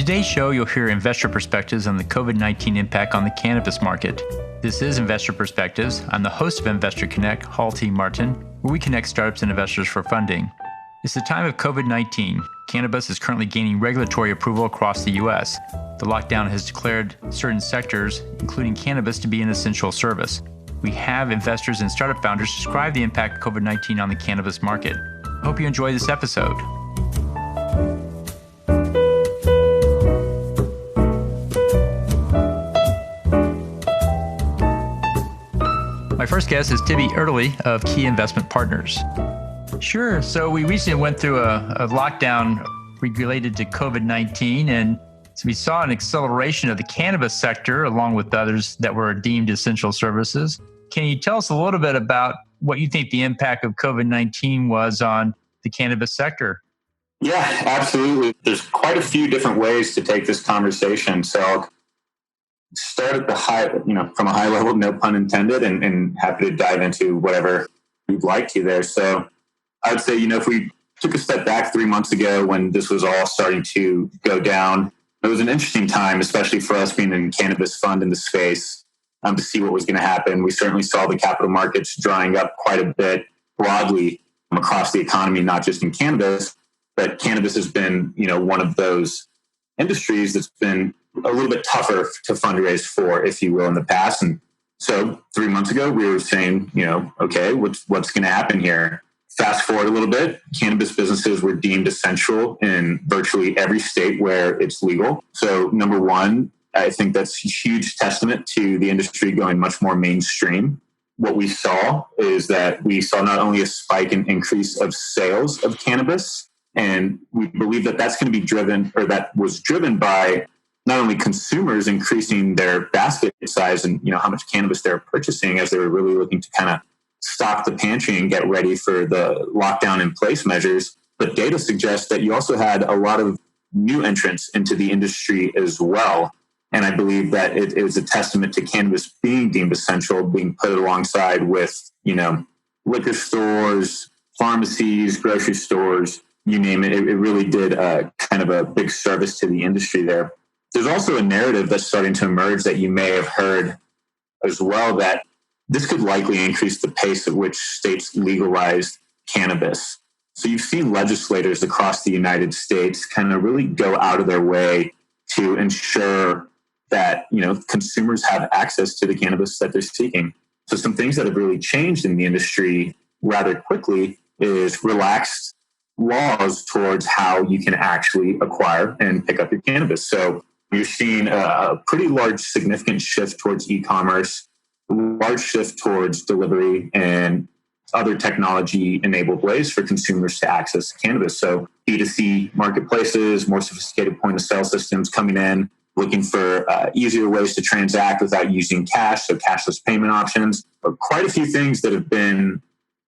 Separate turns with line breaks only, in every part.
On today's show, you'll hear investor perspectives on the COVID-19 impact on the cannabis market. This is Investor Perspectives. I'm the host of Investor Connect, Hall T. Martin, where we connect startups and investors for funding. It's the time of COVID-19. Cannabis is currently gaining regulatory approval across the U.S. The lockdown has declared certain sectors, including cannabis, to be an essential service. We have investors and startup founders describe the impact of COVID-19 on the cannabis market. I hope you enjoy this episode. My first guest is Tibby Erdely of Key Investment Partners. Sure. So we recently went through a lockdown related to COVID-19, and so we saw an acceleration of the cannabis sector along with others that were deemed essential services. Can you tell us a little bit about what you think the impact of COVID-19 was on the cannabis sector?
Yeah, absolutely. There's quite a few different ways to take this conversation. So I'll start at the high, from a high level, no pun intended, and happy to dive into whatever you'd like to there. So I would say, if we took a step back 3 months ago when this was all starting to go down, it was an interesting time, especially for us being in cannabis fund in the space, to see what was going to happen. We certainly saw the capital markets drying up quite a bit broadly across the economy, not just in cannabis, but cannabis has been, one of those industries that's been a little bit tougher to fundraise for, if you will, in the past. And so 3 months ago, we were saying, okay, what's going to happen here? Fast forward a little bit, cannabis businesses were deemed essential in virtually every state where it's legal. So number one, I think that's a huge testament to the industry going much more mainstream. What we saw is that we saw not only a spike in increase of sales of cannabis, and we believe that that's going to be driven, or that was driven by not only consumers increasing their basket size and how much cannabis they're purchasing as they were really looking to kind of stock the pantry and get ready for the lockdown in place measures, but data suggests that you also had a lot of new entrants into the industry as well. And I believe that it is a testament to cannabis being deemed essential, being put alongside with liquor stores, pharmacies, grocery stores, you name it. It really did kind of a big service to the industry there. There's also a narrative that's starting to emerge that you may have heard as well, that this could likely increase the pace at which states legalize cannabis. So you've seen legislators across the United States kind of really go out of their way to ensure that, consumers have access to the cannabis that they're seeking. So some things that have really changed in the industry rather quickly is relaxed laws towards how you can actually acquire and pick up your cannabis. So you're seeing a pretty large, significant shift towards e-commerce, a large shift towards delivery and other technology-enabled ways for consumers to access cannabis. So B2C marketplaces, more sophisticated point-of-sale systems coming in, looking for easier ways to transact without using cash, so cashless payment options. But quite a few things that have been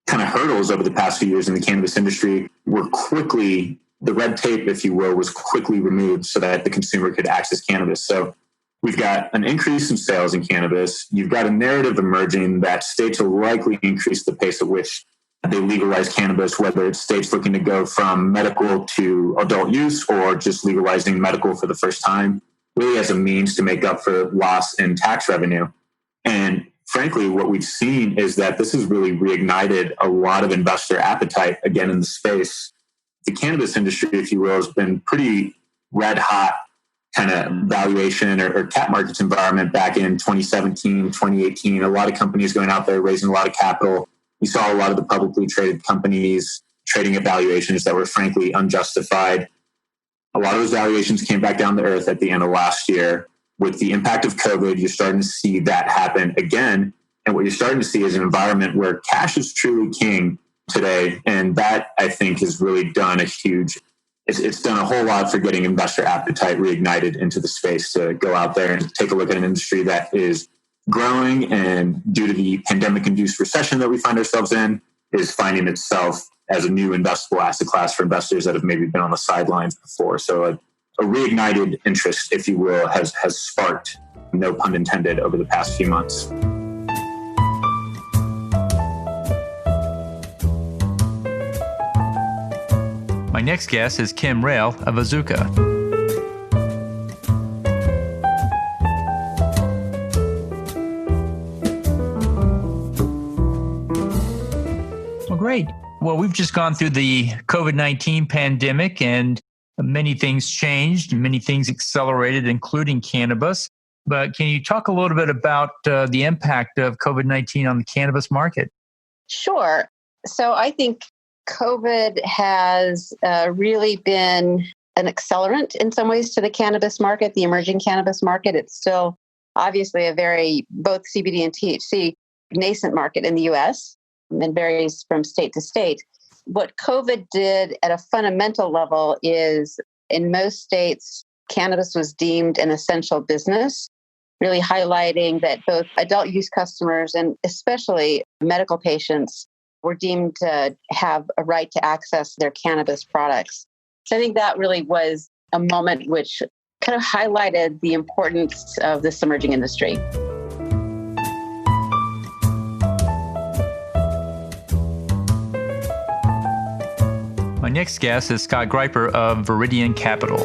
kind of hurdles over the past few years in the cannabis industry were quickly, the red tape, if you will, was quickly removed so that the consumer could access cannabis. So we've got an increase in sales in cannabis. You've got a narrative emerging that states will likely increase the pace at which they legalize cannabis, whether it's states looking to go from medical to adult use or just legalizing medical for the first time, really as a means to make up for loss in tax revenue. And frankly, what we've seen is that this has really reignited a lot of investor appetite again in the space. The cannabis industry, if you will, has been pretty red hot kind of valuation or cap markets environment back in 2017, 2018. A lot of companies going out there raising a lot of capital. We saw a lot of the publicly traded companies trading at valuations that were frankly unjustified. A lot of those valuations came back down to earth at the end of last year. With the impact of COVID, you're starting to see that happen again. And what you're starting to see is an environment where cash is truly king today. And that, I think, has really done it's done a whole lot for getting investor appetite reignited into the space to go out there and take a look at an industry that is growing and, due to the pandemic-induced recession that we find ourselves in, is finding itself as a new investable asset class for investors that have maybe been on the sidelines before. So a reignited interest, if you will, has sparked, no pun intended, over the past few months.
My next guest is Kim Rail of Azuka. Well, we've just gone through the COVID-19 pandemic and many things changed and many things accelerated, including cannabis. But can you talk a little bit about the impact of COVID-19 on the cannabis market?
Sure. So I think COVID has really been an accelerant in some ways to the cannabis market, the emerging cannabis market. It's still obviously a very, both CBD and THC, nascent market in the US and varies from state to state. What COVID did at a fundamental level is in most states, cannabis was deemed an essential business, really highlighting that both adult use customers and especially medical patients were deemed to have a right to access their cannabis products. So I think that really was a moment which kind of highlighted the importance of this emerging industry.
My next guest is Scott Greiper of Viridian Capital.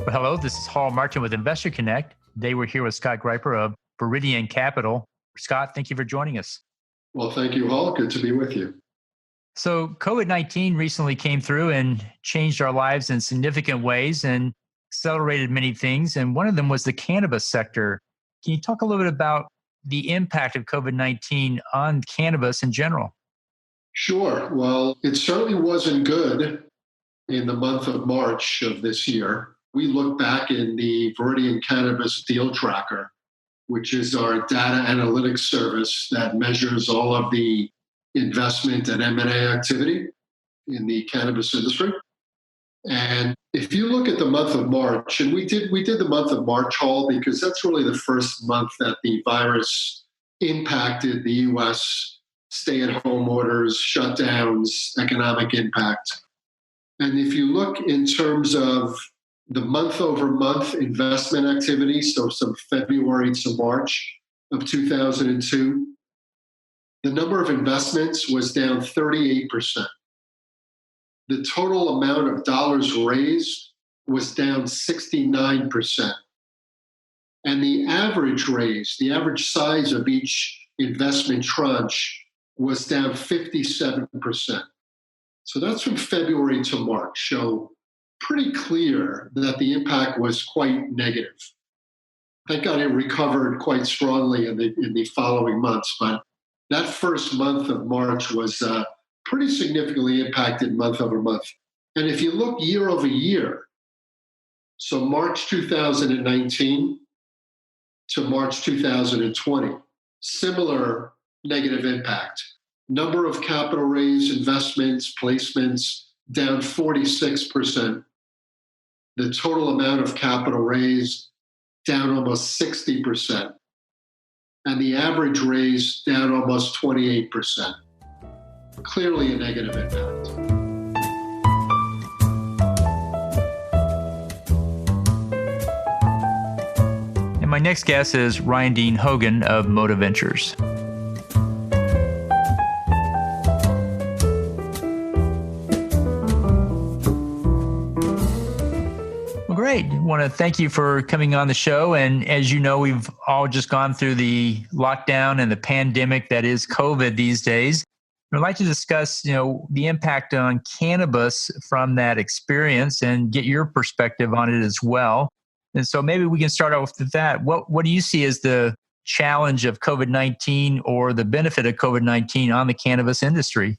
Hello, this is Hall Martin with Investor Connect. Today we're here with Scott Greiper of Viridian Capital. Scott, thank you for joining us.
Well, thank you, Hall. Good to be with you.
So COVID-19 recently came through and changed our lives in significant ways and accelerated many things. And one of them was the cannabis sector. Can you talk a little bit about the impact of COVID-19 on cannabis in general?
Sure. Well, it certainly wasn't good in the month of March of this year. We look back in the Viridian Cannabis Deal Tracker, which is our data analytics service that measures all of the investment and M&A activity in the cannabis industry. And if you look at the month of March, and we did the month of March, Hall, because that's really the first month that the virus impacted the U.S. stay-at-home orders, shutdowns, economic impact. And if you look in terms of the month-over-month investment activity, so from February to March of 2002, the number of investments was down 38%. The total amount of dollars raised was down 69%. And the average raise, the average size of each investment tranche was down 57%. So that's from February to March. So pretty clear that the impact was quite negative. Thank God it recovered quite strongly in the following months, but that first month of March was pretty significantly impacted month over month. And if you look year over year, so March 2019 to March 2020, similar negative impact. Number of capital raised, investments, placements, down 46%. The total amount of capital raised, down almost 60%. And the average raise, down almost 28%. Clearly a negative impact.
And my next guest is Ryan Dean Hogan of Moda Ventures. Great. I want to thank you for coming on the show. And as you know, we've all just gone through the lockdown and the pandemic that is COVID these days. I'd like to discuss, the impact on cannabis from that experience and get your perspective on it as well. And so maybe we can start off with that. What do you see as the challenge of COVID-19 or the benefit of COVID-19 on the cannabis industry?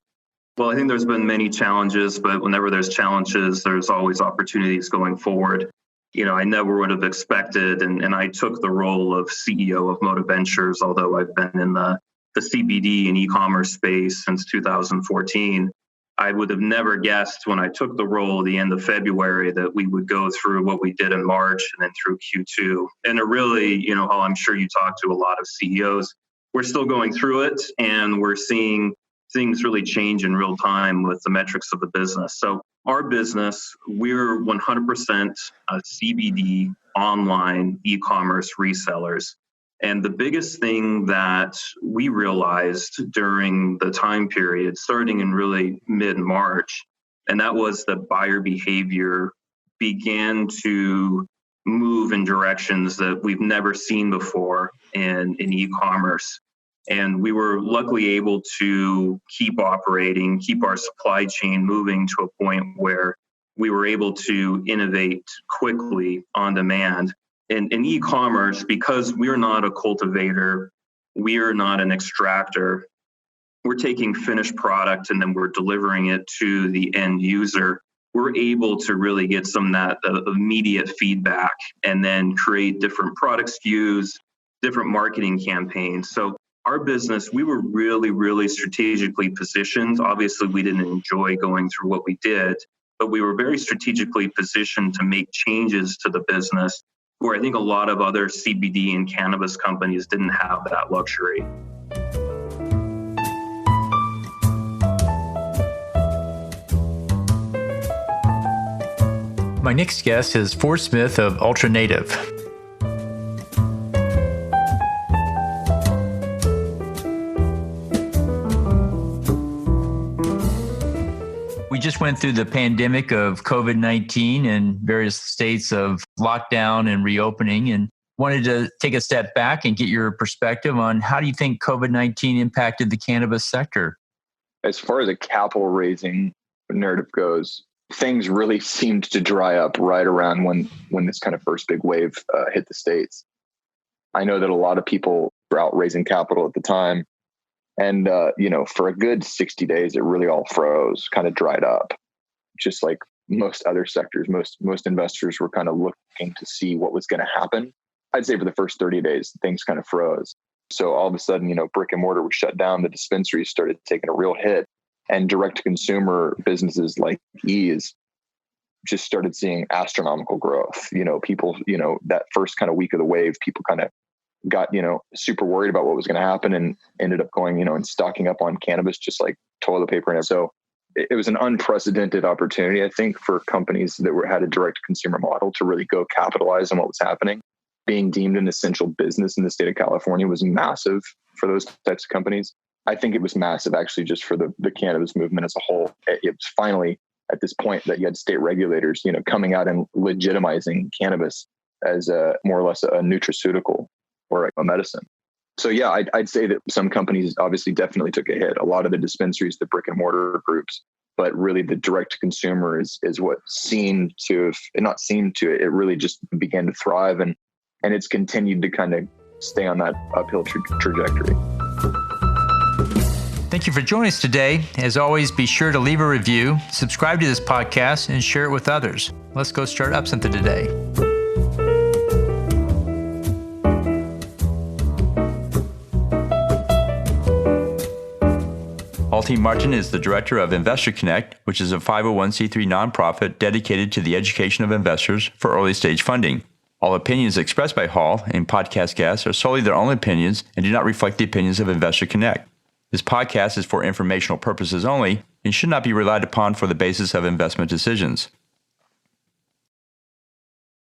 Well, I think there's been many challenges, but whenever there's challenges, there's always opportunities going forward. I never would have expected, and I took the role of CEO of Moda Ventures, although I've been in the CBD and e-commerce space since 2014. I would have never guessed when I took the role at the end of February that we would go through what we did in March and then through Q2. And it really, I'm sure you talk to a lot of CEOs. We're still going through it, and we're seeing things really change in real time with the metrics of the business. So our business, we're 100% CBD online e-commerce resellers. And the biggest thing that we realized during the time period, starting in really mid-March, and that was that buyer behavior began to move in directions that we've never seen before in e-commerce. And we were luckily able to keep operating, keep our supply chain moving to a point where we were able to innovate quickly on demand. In e-commerce, because we're not a cultivator, we're not an extractor, we're taking finished product and then we're delivering it to the end user. We're able to really get some of that immediate feedback and then create different product SKUs, different marketing campaigns. So our business, we were really, really strategically positioned. Obviously, we didn't enjoy going through what we did, but we were very strategically positioned to make changes to the business where I think a lot of other CBD and cannabis companies didn't have that luxury.
My next guest is Ford Smith of Ultra Native. We just went through the pandemic of COVID-19 and various states of lockdown and reopening, and wanted to take a step back and get your perspective on how do you think COVID-19 impacted the cannabis sector?
As far as a capital raising narrative goes, things really seemed to dry up right around when this kind of first big wave hit the States. I know that a lot of people were out raising capital at the time. And, for a good 60 days, it really all froze, kind of dried up. Just like most other sectors, most investors were kind of looking to see what was going to happen. I'd say for the first 30 days, things kind of froze. So all of a sudden, brick and mortar was shut down. The dispensaries started taking a real hit. And direct-to-consumer businesses like Ease just started seeing astronomical growth. People, that first kind of week of the wave, people kind of got, super worried about what was going to happen and ended up going, and stocking up on cannabis, just like toilet paper. And so it was an unprecedented opportunity, I think, for companies that had a direct-to-consumer model to really go capitalize on what was happening. Being deemed an essential business in the state of California was massive for those types of companies. I think it was massive actually just for the cannabis movement as a whole. It was finally at this point that you had state regulators, coming out and legitimizing cannabis as more or less a nutraceutical or a medicine. So yeah, I'd say that some companies obviously definitely took a hit. A lot of the dispensaries, the brick and mortar groups, but really the direct to consumer is what it really just began to thrive and it's continued to kind of stay on that uphill trajectory.
Thank you for joining us today. As always, be sure to leave a review, subscribe to this podcast, and share it with others. Let's go start up something today. Halti Martin is the director of Investor Connect, which is a 501c3 nonprofit dedicated to the education of investors for early stage funding. All opinions expressed by Hall and podcast guests are solely their own opinions and do not reflect the opinions of Investor Connect. This podcast is for informational purposes only and should not be relied upon for the basis of investment decisions.